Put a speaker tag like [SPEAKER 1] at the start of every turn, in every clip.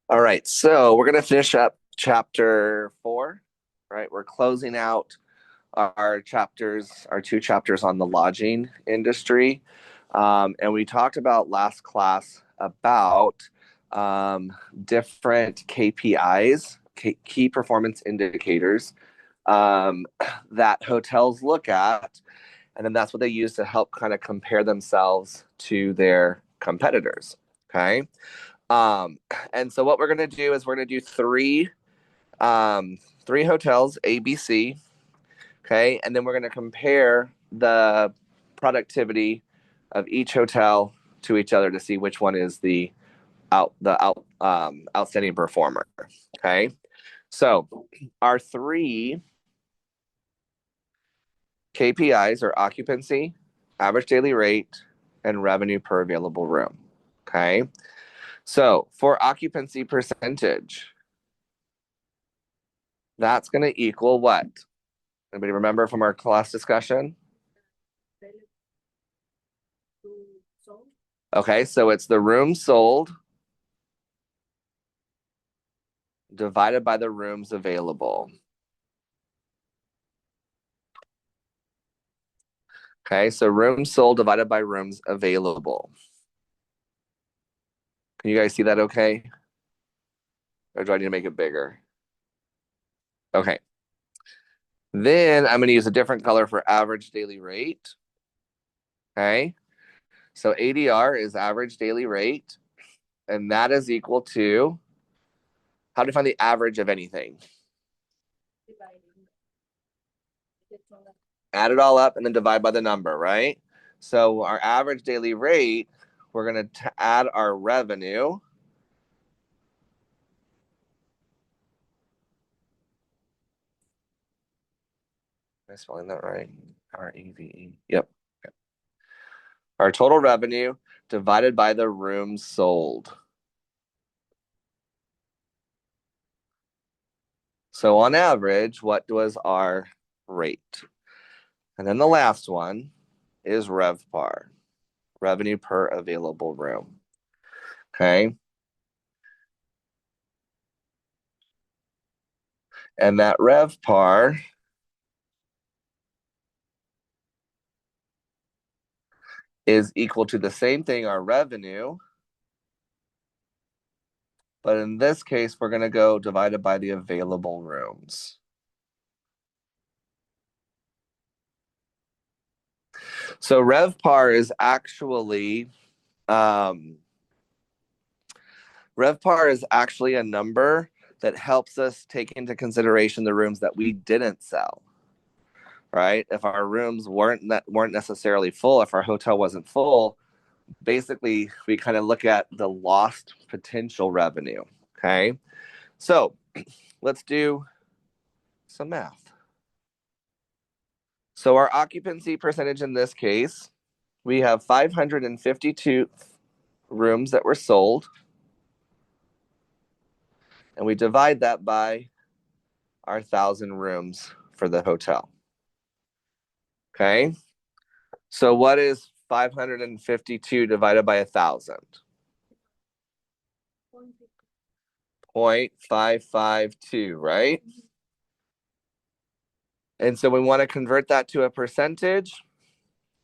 [SPEAKER 1] All right, so we're going to finish up chapter 4, right? We're closing out our chapters, our 2 chapters on the lodging industry. And we talked about last class about um, different KPIs, key performance indicators, um, that hotels look at. And then that's what they use to help kind of compare themselves to their competitors. Okay. Um, and so what we're going to do is we're going to do three hotels, ABC. Okay. And then we're going to compare the productivity of each hotel to each other to see which one is the outstanding performer. Okay. So our three KPIs are occupancy, average daily rate, and revenue per available room. Okay. So for occupancy percentage, that's going to equal what? Anybody remember from our class discussion? Okay, so it's the rooms sold divided by the rooms available. Okay, so rooms sold divided by rooms available. Can you guys see that okay? Or do I need to make it bigger? Okay. Then I'm going to use a different color for average daily rate. Okay. So ADR is average daily rate, and that is equal to how to find the average of anything. Add it all up and then divide by the number, right? So our average daily rate, we're going to add our revenue. Am I spelling that right? REVE. Yep. Our total revenue divided by the rooms sold. So on average, what was our rate? And then the last one is RevPAR, revenue per available room. Okay. And that RevPAR is equal to the same thing, our revenue. But in this case, we're going to go divided by the available rooms. So RevPAR is actually um, RevPAR is actually a number that helps us take into consideration the rooms that we didn't sell. Right? If our rooms weren't necessarily full, if our hotel wasn't full, basically we kind of look at the lost potential revenue. Okay. So let's do some math. So our occupancy percentage in this case, we have 552 rooms that were sold, and we divide that by our 1,000 rooms for the hotel. Okay. So what is 552 divided by 1,000? 0.552, right? And so we want to convert that to a percentage.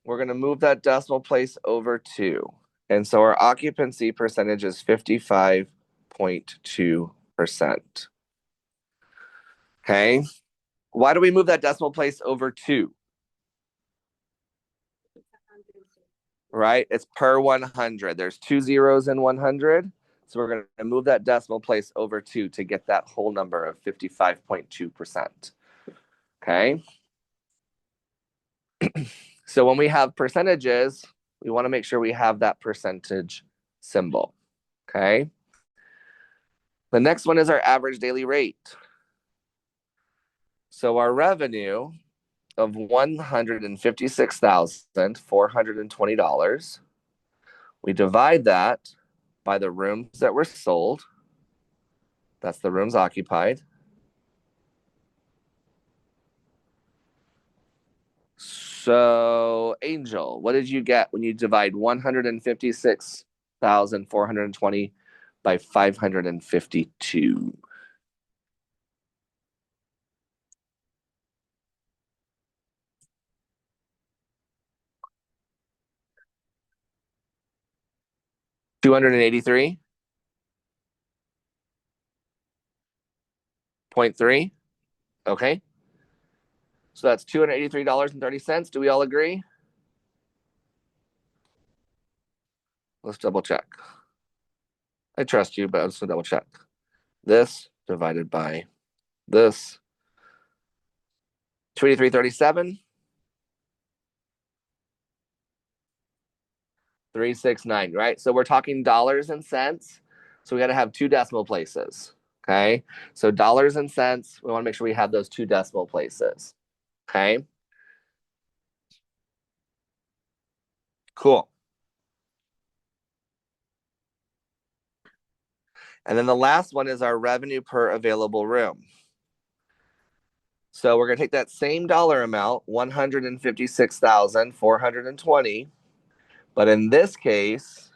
[SPEAKER 1] We're going to move that decimal place over 2. And so our occupancy percentage is 55.2%. Okay. Why do we move that decimal place over 2? Right? It's per 100. There's 2 zeros in 100. So we're going to move that decimal place over 2 to get that whole number of 55.2%. Okay. So when we have percentages, we want to make sure we have that percentage symbol. Okay. The next one is our average daily rate. So our revenue of $156,420, we divide that by the rooms that were sold. That's the rooms occupied. So, Angel, what did you get when you divide 156,420 by 552. $283.3. Okay. So that's $283.30. Do we all agree? Let's double check. I trust you, but let's double check. This divided by this. 283.37. 369, right? So we're talking dollars and cents. So we got to have two decimal places. Okay. So dollars and cents, we want to make sure we have those two decimal places. Okay. Cool. And then the last one is our revenue per available room. So we're going to take that same dollar amount, 156,420, but in this case,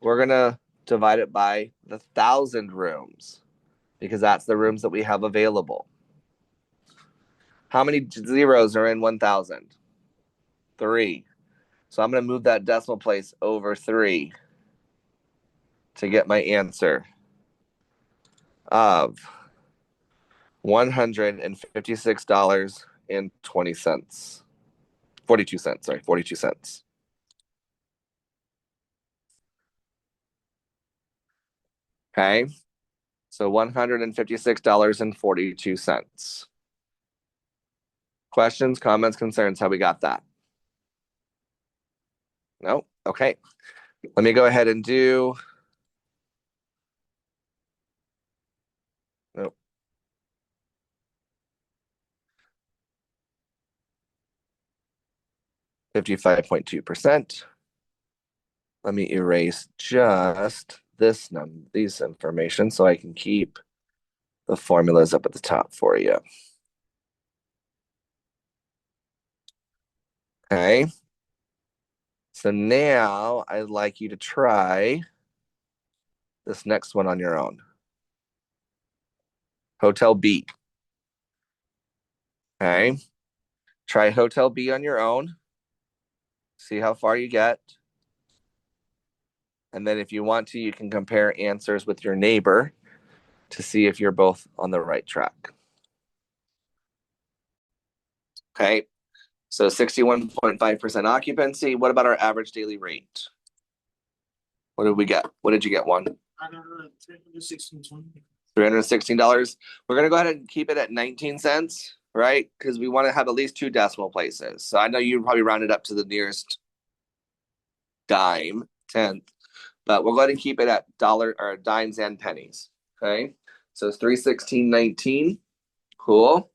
[SPEAKER 1] we're going to divide it by the 1,000 rooms because that's the rooms that we have available. How many zeros are in 1,000? 3. So I'm going to move that decimal place over 3 to get my answer of $156.20. 42 cents, sorry, 42 cents. Okay. So $156.42. Questions, comments, concerns? How we got that? No? Okay. Let me go ahead and do. Nope. 55.2%. Let me erase just these information so I can keep the formulas up at the top for you. Okay. So now I'd like you to try this next one on your own. Hotel B. Okay. Try Hotel B on your own. See how far you get. And then if you want to, you can compare answers with your neighbor to see if you're both on the right track. Okay. So 61.5% occupancy. What about our average daily rate? What did we get? What did you get, Juan? $316. We're going to go ahead and keep it at 19 cents, right? Because we want to have at least two decimal places. So I know you probably rounded up to the nearest dime, tenth, but we'll go ahead and keep it at dollar or dimes and pennies. Okay. So it's 316.19. Cool.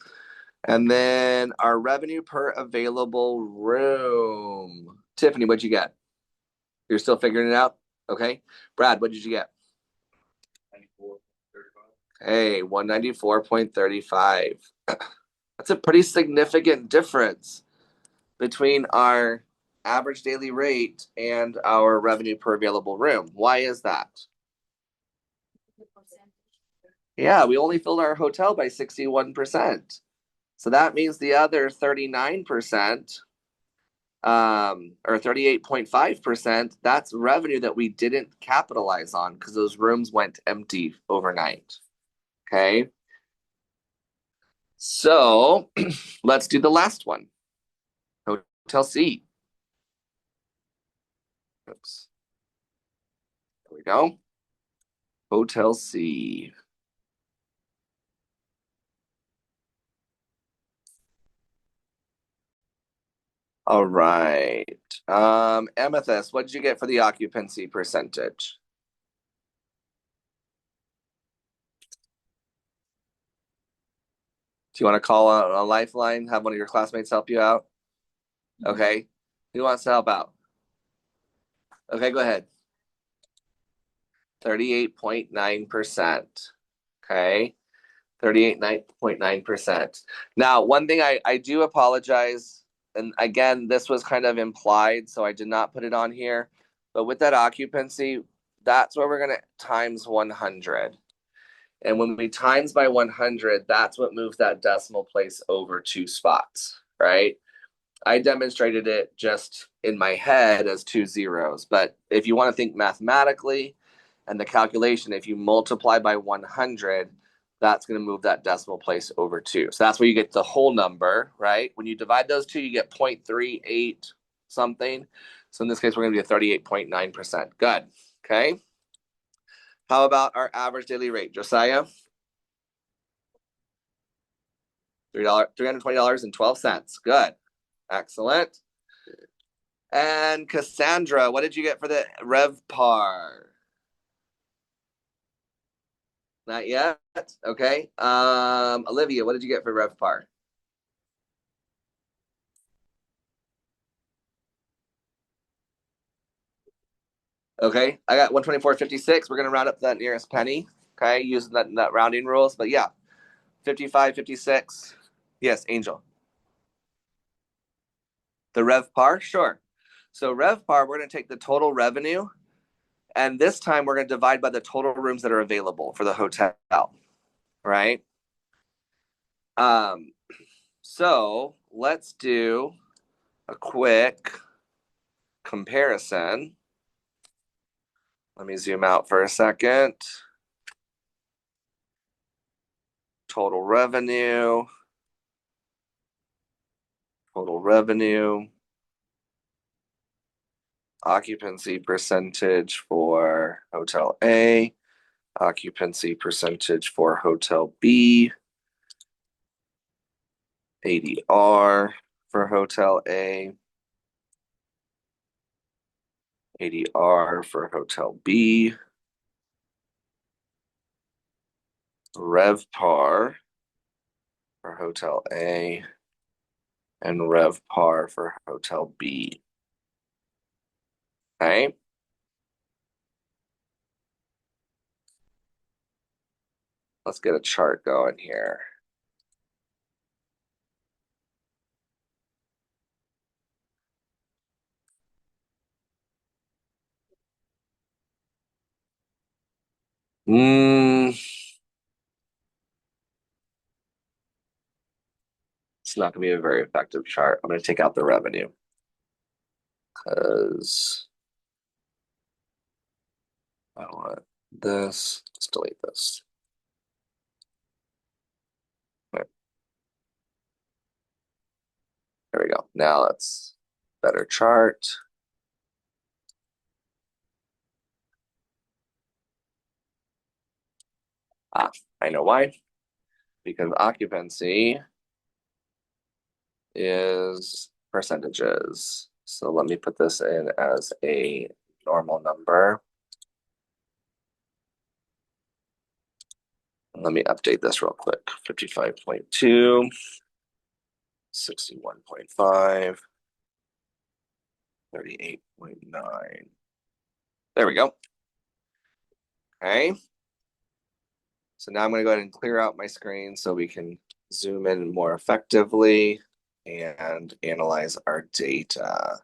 [SPEAKER 1] And then our revenue per available room. Tiffany, what'd you get? You're still figuring it out? Okay. Brad, what did you get? 94.35. Hey, 194.35. That's a pretty significant difference between our average daily rate and our revenue per available room. Why is that? Yeah, we only filled our hotel by 61%. So that means the other 39%, or 38.5%, that's revenue that we didn't capitalize on because those rooms went empty overnight. Okay. So let's do the last one. Hotel C. Oops. There we go. Hotel C. All right. Amethyst, what did you get for the occupancy percentage? Do you want to call a lifeline? Have one of your classmates help you out? Okay. Who wants to help out? Okay, go ahead. 38.9%. Okay. 38.9%. Now, one thing I do apologize, and again, this was kind of implied, so I did not put it on here. But with that occupancy, that's where we're going to times 100. And when we times by 100, that's what moves that decimal place over 2 spots, right? I demonstrated it just in my head as 2 zeros. But if you want to think mathematically and the calculation, if you multiply by 100, that's going to move that decimal place over 2. So that's where you get the whole number, right? When you divide those two, you get 0.38 something. So in this case, we're going to do 38.9%. Good. Okay. How about our average daily rate, Josiah? $320.12. Good. Excellent. And Cassandra, what did you get for the RevPAR? Not yet. Okay. Olivia, what did you get for RevPAR? Okay, I got 124.56. We're gonna round up to that nearest penny. Okay, using that rounding rules. But yeah, 55, 56. Yes, Angel. The RevPAR, sure. So RevPAR, we're gonna take the total revenue, and this time we're gonna divide by the total rooms that are available for the hotel. Right. Um, so let's do a quick comparison. Let me zoom out for a second. Total revenue, occupancy percentage for Hotel A, occupancy percentage for Hotel B, ADR for Hotel A, ADR for Hotel B, RevPAR for Hotel A, and RevPAR for Hotel B. Okay. Let's get a chart going here. It's not going to be a very effective chart. I'm going to take out the revenue because I don't want this. Let's delete this. There we go. Now that's better chart. I know why. Because occupancy is percentages. So let me put this in as a normal number. Let me update this real quick. 55.2, 61.5, 38.9. There we go. Okay. So now I'm going to go ahead and clear out my screen so we can zoom in more effectively and analyze our data.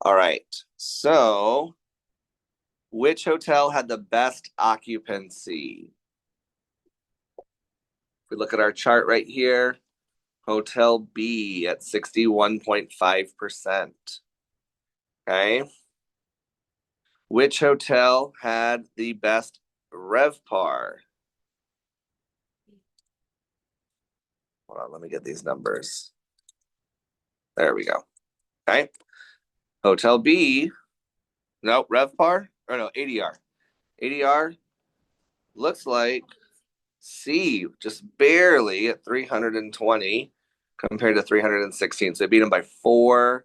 [SPEAKER 1] All right. So which hotel had the best occupancy? If we look at our chart right here, Hotel B at 61.5%. Okay. Which hotel had the best RevPAR? Hold on, let me get these numbers. There we go. Okay. Hotel B, no, RevPAR, or no, ADR. ADR looks like C, just barely at 320 compared to 316. So they beat them by $4.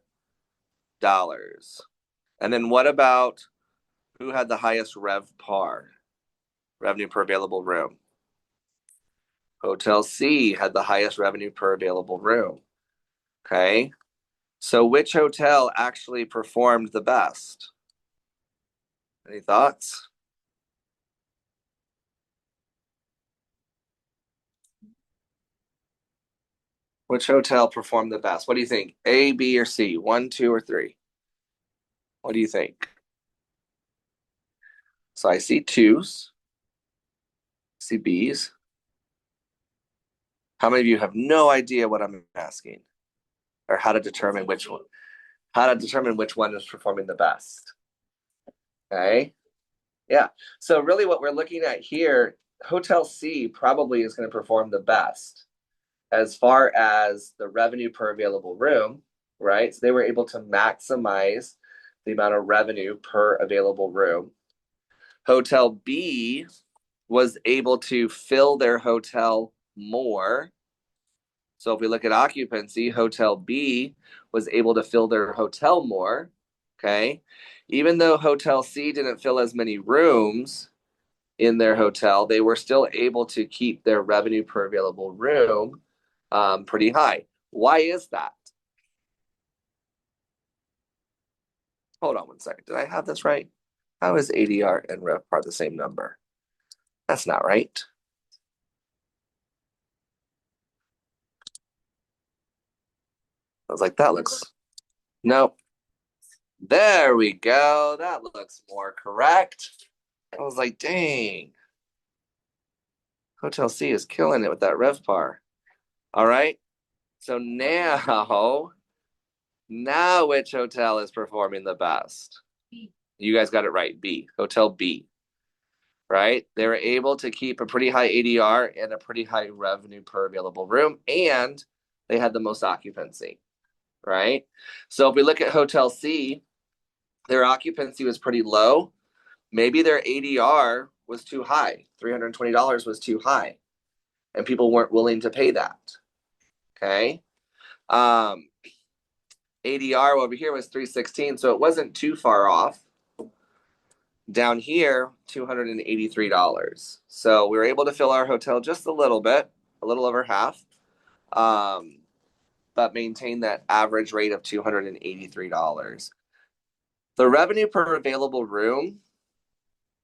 [SPEAKER 1] And then what about who had the highest RevPAR, revenue per available room? Hotel C had the highest revenue per available room. Okay. So which hotel actually performed the best? Any thoughts? Which hotel performed the best? What do you think? A, B, or C? One, two, or three? What do you think? So I see twos, see B's. How many of you have no idea what I'm asking? Or how to determine which one? How to determine which one is performing the best? Okay. Yeah. So really what we're looking at here, Hotel C probably is going to perform the best as far as the revenue per available room, right? So they were able to maximize the amount of revenue per available room. Hotel B was able to fill their hotel more. So if we look at occupancy, Hotel B was able to fill their hotel more. Okay. Even though Hotel C didn't fill as many rooms in their hotel, they were still able to keep their revenue per available room pretty high. Why is that? Hold on one second. Did I have this right? How is ADR and RevPAR the same number? That's not right. I was like, that looks, nope. There we go. That looks more correct. I was like, dang. Hotel C is killing it with that RevPAR. All right. So now which hotel is performing the best? You guys got it right. B, Hotel B, right? They were able to keep a pretty high ADR and a pretty high revenue per available room, and they had the most occupancy, right? So if we look at Hotel C, their occupancy was pretty low. Maybe their ADR was too high. $320 was too high, and people weren't willing to pay that. Okay. ADR over here was 316, so it wasn't too far off. Down here, $283. So we were able to fill our hotel just a little bit, a little over half, but maintain that average rate of $283. The revenue per available room,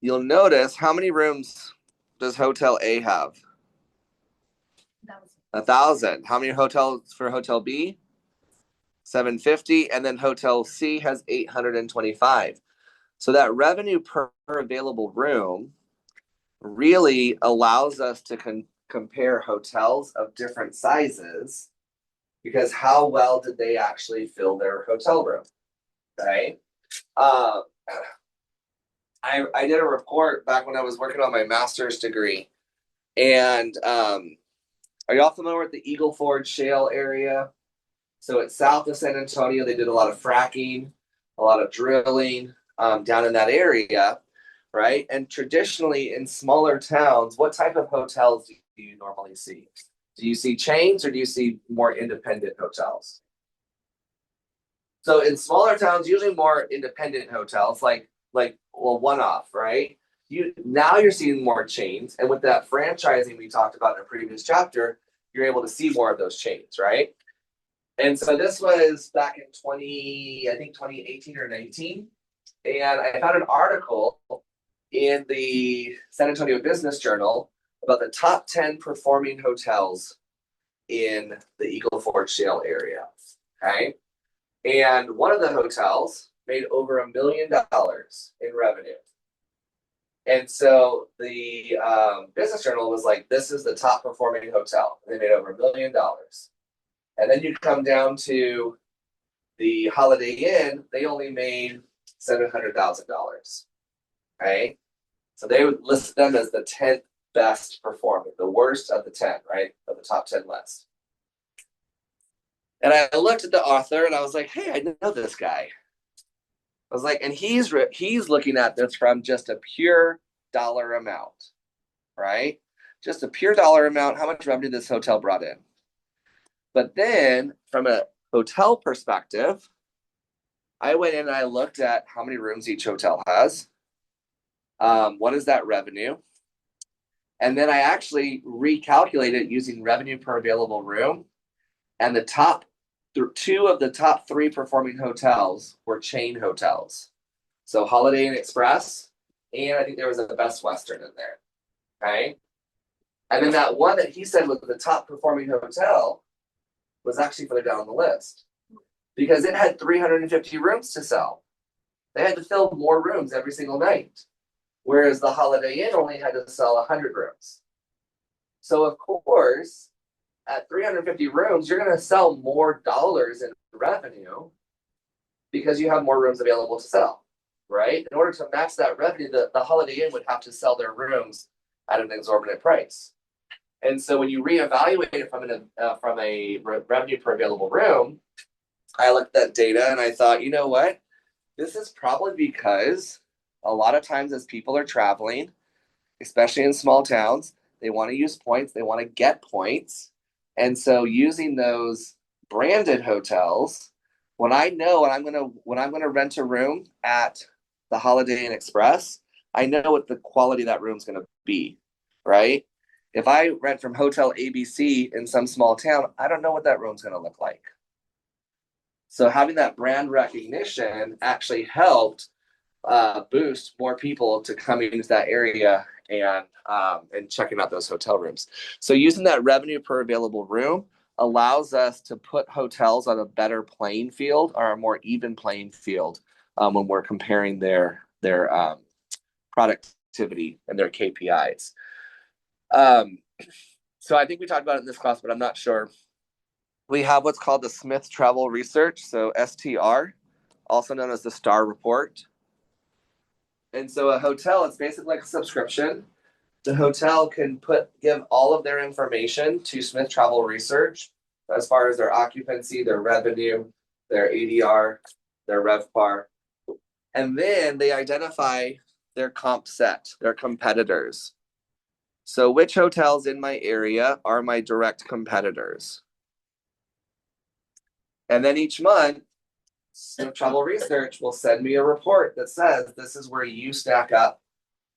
[SPEAKER 1] you'll notice how many rooms does Hotel A have? 1,000. How many hotels for Hotel B? 750. And then Hotel C has 825. So that revenue per available room really allows us to compare hotels of different sizes because how well did they actually fill their hotel room, right? I did a report back when I was working on my master's degree, and are y'all familiar with the Eagle Ford Shale area? So it's south of San Antonio. They did a lot of fracking, a lot of drilling down in that area, right? And traditionally in smaller towns, what type of hotels do you normally see? Do you see chains or do you see more independent hotels? So in smaller towns, usually more independent hotels, well, one off, right? Now you're seeing more chains, and with that franchising we talked about in a previous chapter, you're able to see more of those chains, right? And so this was back in 2018 or 19, and I found an article in the San Antonio Business Journal about the top 10 performing hotels in the Eagle Ford Shale area. Okay. And one of the hotels made over $1 million in revenue. And so the Business Journal was like, this is the top performing hotel. They made over $1 million. And then you come down to the Holiday Inn, they only made $700,000. Okay. So they would list them as the 10th best performing, the worst of the 10, right? Of the top 10 list. And I looked at the author and I was like, hey, I know this guy. I was like, and he's looking at this from just a pure dollar amount, right? Just a pure dollar amount. How much revenue this hotel brought in? But then from a hotel perspective, I went in and I looked at how many rooms each hotel has. What is that revenue? And then I actually recalculated using revenue per available room. And the top two of the top three performing hotels were chain hotels. So Holiday Inn Express, and I think there was a Best Western in there. Okay. And then that one that he said was the top performing hotel was actually further down the list because it had 350 rooms to sell. They had to fill more rooms every single night, whereas the Holiday Inn only had to sell 100 rooms. So, of course, at 350 rooms, you're going to sell more dollars in revenue because you have more rooms available to sell, right? In order to match that revenue, the Holiday Inn would have to sell their rooms at an exorbitant price. And so when you reevaluate it from a revenue per available room, I looked at data and I thought, you know what? This is probably because a lot of times as people are traveling, especially in small towns, they want to use points, they want to get points. And so using those branded hotels, when I know when I'm gonna rent a room at the Holiday Inn Express, I know what the quality of that room's gonna be, right? If I rent from Hotel ABC in some small town, I don't know what that room's gonna look like. So having that brand recognition actually helped boost more people to coming into that area and checking out those hotel rooms. So using that revenue per available room allows us to put hotels on a better playing field or a more even playing field when we're comparing their productivity and their KPIs. So I think we talked about it in this class, but I'm not sure. We have what's called the Smith Travel Research, so STR, also known as the STAR Report. And so a hotel, it's basically like a subscription. The hotel can give all of their information to Smith Travel Research as far as their occupancy, their revenue, their ADR, their RevPAR. And then they identify their comp set, their competitors. So which hotels in my area are my direct competitors? And then each month, Smith Travel Research will send me a report that says this is where you stack up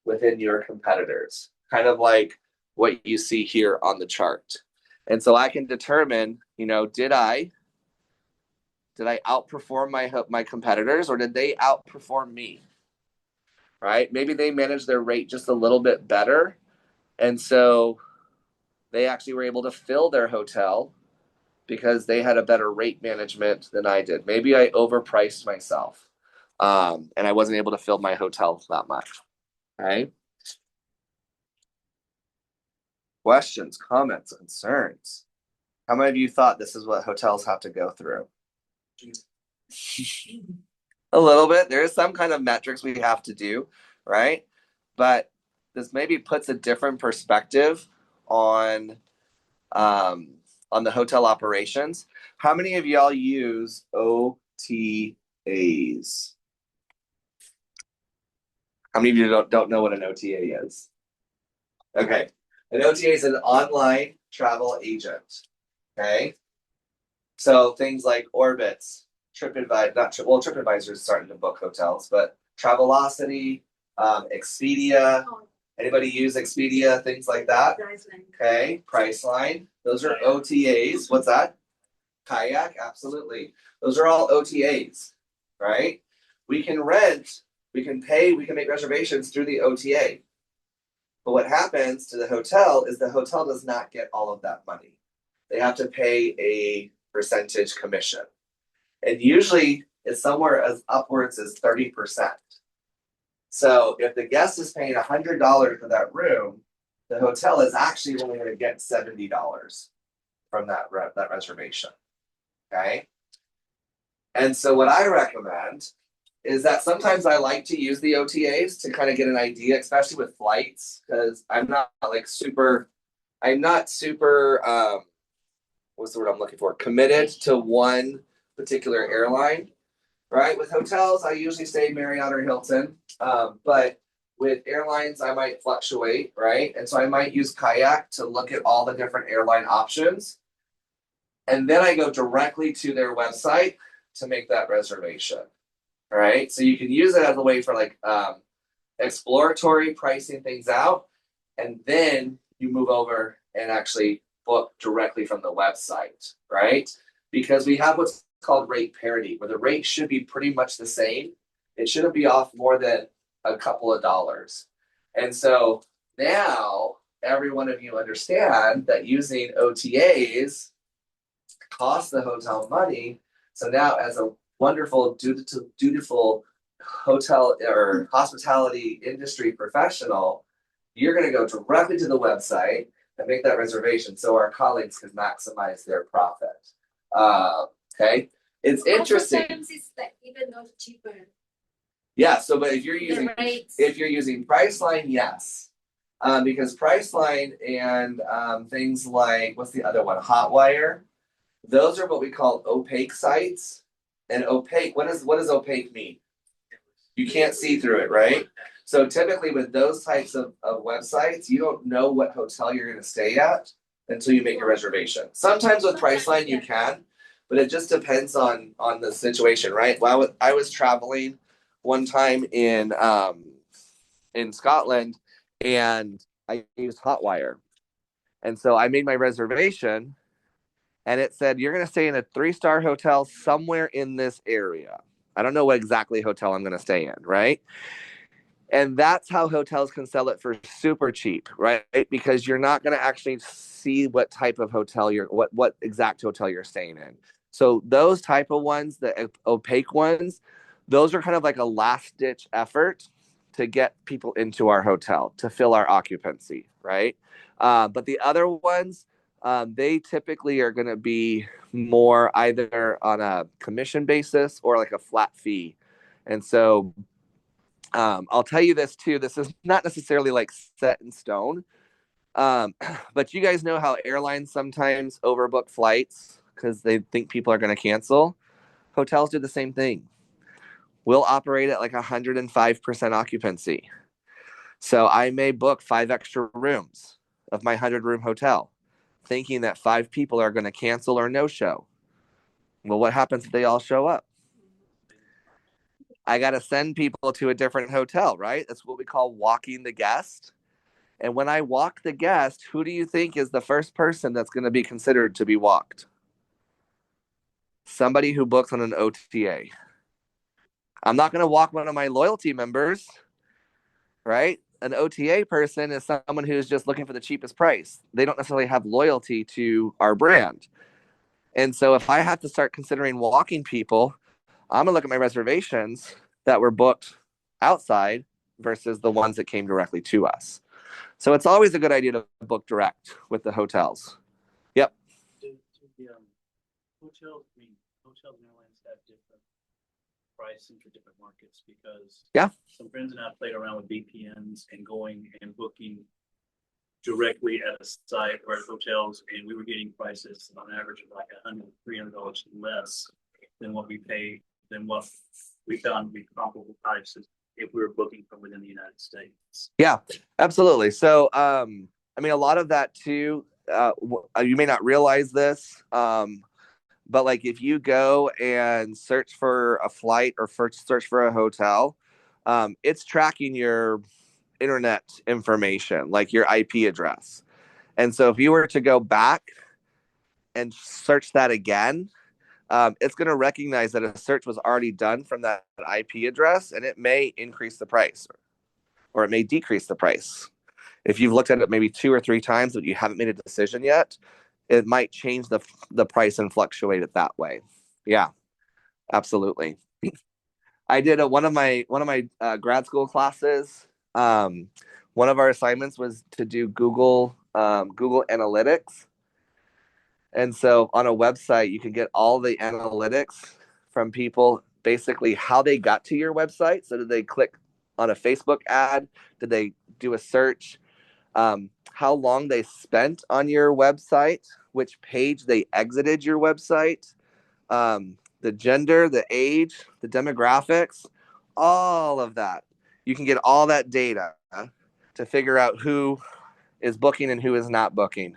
[SPEAKER 1] within your competitors, kind of like what you see here on the chart. And so I can determine, did I outperform my competitors or did they outperform me? Right? Maybe they managed their rate just a little bit better. And so they actually were able to fill their hotel because they had a better rate management than I did. Maybe I overpriced myself and I wasn't able to fill my hotel that much. Right? Questions, comments, concerns. How many of you thought this is what hotels have to go through? A little bit. There is some kind of metrics we have to do, right? But this maybe puts a different perspective on the hotel operations. How many of y'all use OTAs? How many of you don't know what an OTA is? Okay. An OTA is an online travel agent. Okay. So things like Orbitz, TripAdvisor is starting to book hotels, but Travelocity, Expedia. Anybody use Expedia? Things like that. Okay. Priceline. Those are OTAs. What's that? Kayak. Absolutely. Those are all OTAs, right? We can rent, we can pay, we can make reservations through the OTA. But what happens to the hotel is the hotel does not get all of that money. They have to pay a percentage commission. And usually it's somewhere as upwards as 30%. So if the guest is paying $100 for that room, the hotel is actually only going to get $70 from that reservation. Okay. And so what I recommend is that sometimes I like to use the OTAs to kind of get an idea, especially with flights, because I'm not super, what's the word I'm looking for? Committed to one particular airline, right? With hotels, I usually say Marriott or Hilton, but with airlines, I might fluctuate, right? And so I might use Kayak to look at all the different airline options. And then I go directly to their website to make that reservation. All right. So you can use it as a way for like exploratory pricing things out. And then you move over and actually book directly from the website. Right. Because we have what's called rate parity, where the rate should be pretty much the same. It shouldn't be off more than a couple of dollars. And so now every one of you understand that using OTAs cost the hotel money. So now, as a wonderful, dutiful hotel or hospitality industry professional, you're going to go directly to the website and make that reservation so our colleagues can maximize their profit. Okay, it's interesting.
[SPEAKER 2] Sometimes it's like even though cheaper.
[SPEAKER 1] Yeah, so but if you're using Priceline, yes. Because Priceline and things like what's the other one? Hotwire, those are what we call opaque sites. And opaque, what does opaque mean? You can't see through it, right? So typically with those types of websites, you don't know what hotel you're going to stay at until you make your reservation. Sometimes with Priceline you can, but it just depends on the situation, right? Well, I was traveling one time in Scotland, and I used Hotwire, and so I made my reservation, and it said you're going to stay in a 3-star hotel somewhere in this area. I don't know what exactly hotel I'm going to stay in, right? And that's how hotels can sell it for super cheap, right? Because you're not going to actually see what type of hotel what exact hotel you're staying in. So those type of ones, the opaque ones, those are kind of like a last ditch effort to get people into our hotel to fill our occupancy, right? But the other ones, they typically are going to be more either on a commission basis or like a flat fee. And so I'll tell you this too. This is not necessarily like set in stone, but you guys know how airlines sometimes overbook flights because they think people are going to cancel. Hotels do the same thing. We'll operate at like 105% occupancy. So I may book 5 extra rooms of my 100-room hotel, thinking that 5 people are going to cancel or no show. Well, what happens if they all show up? I got to send people to a different hotel, right? That's what we call walking the guest. And when I walk the guest, who do you think is the first person that's going to be considered to be walked? Somebody who books on an OTA. I'm not going to walk one of my loyalty members, right? An OTA person is someone who's just looking for the cheapest price. They don't necessarily have loyalty to our brand. And so if I have to start considering walking people, I'm going to look at my reservations that were booked outside versus the ones that came directly to us. So it's always a good idea to book direct with the hotels. Yep.
[SPEAKER 3] Hotels and airlines have different pricing for different markets because some friends and I played around with VPNs and going and booking directly at a site or at hotels, and we were getting prices on average of like $100-$300 less than what we found to be comparable prices if we were booking from within the United States.
[SPEAKER 1] Yeah, absolutely. So, I mean, a lot of that too, you may not realize this, but like if you go and search for a flight or search for a hotel, it's tracking your internet information, like your IP address. And so if you were to go back and search that again, it's going to recognize that a search was already done from that IP address, and it may increase the price or it may decrease the price. If you've looked at it maybe 2 or 3 times but you haven't made a decision yet, it might change the price and fluctuate it that way. Yeah, absolutely. I did one of my grad school classes. One of our assignments was to do Google Analytics. And so on a website, you can get all the analytics from people, basically how they got to your website. So did they click on a Facebook ad? Did they do a search? How long they spent on your website? Which page they exited your website? The gender, the age, the demographics, all of that. You can get all that data to figure out who is booking and who is not booking.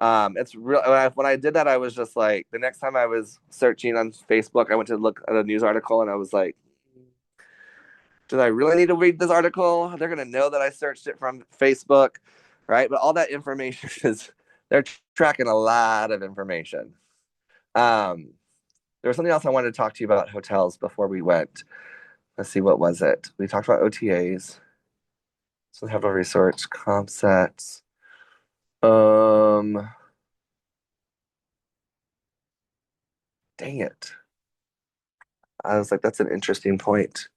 [SPEAKER 1] It's real. When I did that, I was just like, the next time I was searching on Facebook, I went to look at a news article and I was like, did I really need to read this article? They're going to know that I searched it from Facebook, right? But all that information they're tracking a lot of information. There was something else I wanted to talk to you about hotels before we went. Let's see, what was it? We talked about OTAs. So we have our resorts, comp sets. Dang it. I was like, that's an interesting point.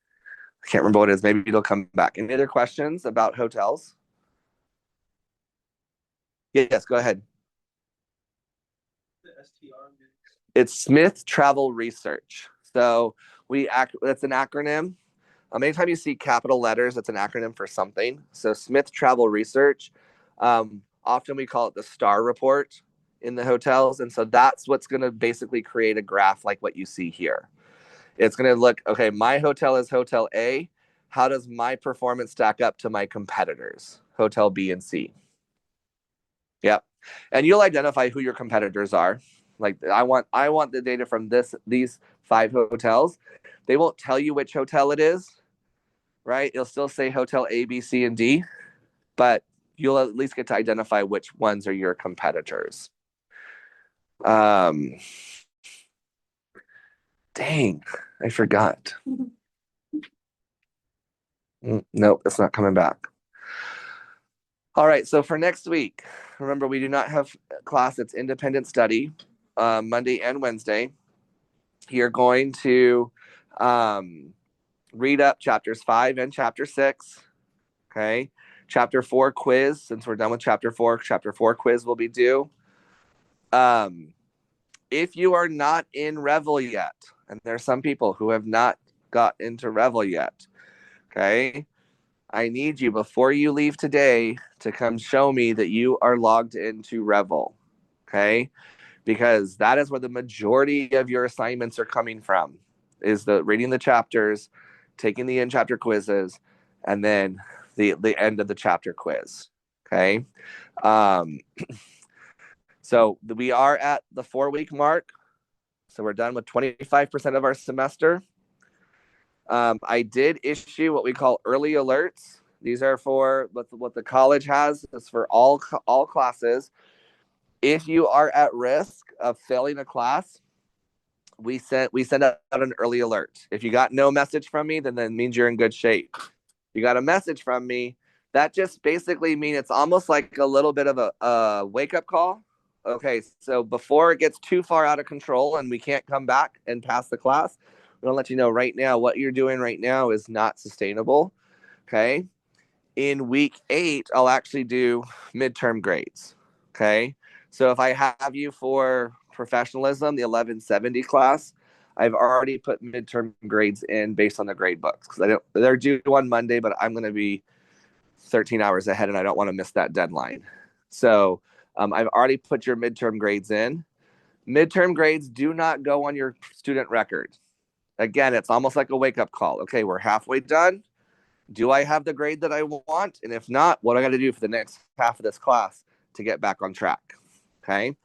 [SPEAKER 1] I can't remember what it is. Maybe it'll come back. Any other questions about hotels? Yes, go ahead. It's Smith Travel Research. So that's an acronym. Anytime you see capital letters, it's an acronym for something. So Smith Travel Research. Often we call it the STAR report in the hotels. And so that's what's going to basically create a graph like what you see here. It's going to look, okay, my hotel is Hotel A. How does my performance stack up to my competitors, Hotel B and C? Yep. And you'll identify who your competitors are. Like I want the data from these 5 hotels. They won't tell you which hotel it is, right? It'll still say Hotel A, B, C, and D, but you'll at least get to identify which ones are your competitors. Dang, I forgot. Nope, it's not coming back. All right, so for next week, remember we do not have class. It's independent study, Monday and Wednesday. You're going to read up chapters 5 and chapter 6. Okay, chapter 4 quiz. Since we're done with chapter 4 quiz will be due. If you are not in Revel yet, and there are some people who have not got into Revel yet, okay, I need you before you leave today to come show me that you are logged into Revel, okay? Because that is where the majority of your assignments are coming from, is the reading the chapters, taking the in-chapter quizzes, and then the end of the chapter quiz, okay? So we are at the 4-week mark. So we're done with 25% of our semester. I did issue what we call early alerts. These are for what the college has. It's for all classes. If you are at risk of failing a class, we send out an early alert. If you got no message from me, then that means you're in good shape. You got a message from me, that just basically means it's almost like a little bit of a wake-up call. Okay, so before it gets too far out of control and we can't come back and pass the class, we're gonna let you know right now what you're doing right now is not sustainable. Okay. In week 8, I'll actually do midterm grades. Okay. So if I have you for professionalism, the 1170 class, I've already put midterm grades in based on the grade books because they're due on Monday, but I'm going to be 13 hours ahead and I don't want to miss that deadline. So I've already put your midterm grades in. Midterm grades do not go on your student record. Again, it's almost like a wake-up call. Okay, we're halfway done. Do I have the grade that I want? And if not, what do I got to do for the next half of this class to get back on track? Okay.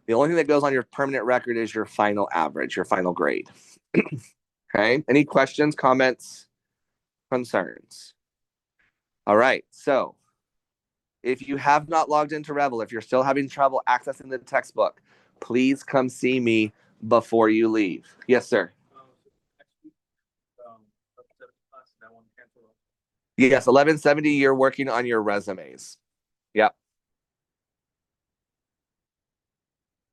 [SPEAKER 1] The only thing that goes on your permanent record is your final average, your final grade. Okay. Any questions, comments, concerns? All right. So if you have not logged into Revel, if you're still having trouble accessing the textbook, please come see me before you leave. Yes, sir. Yes, 1170, you're working on your resumes.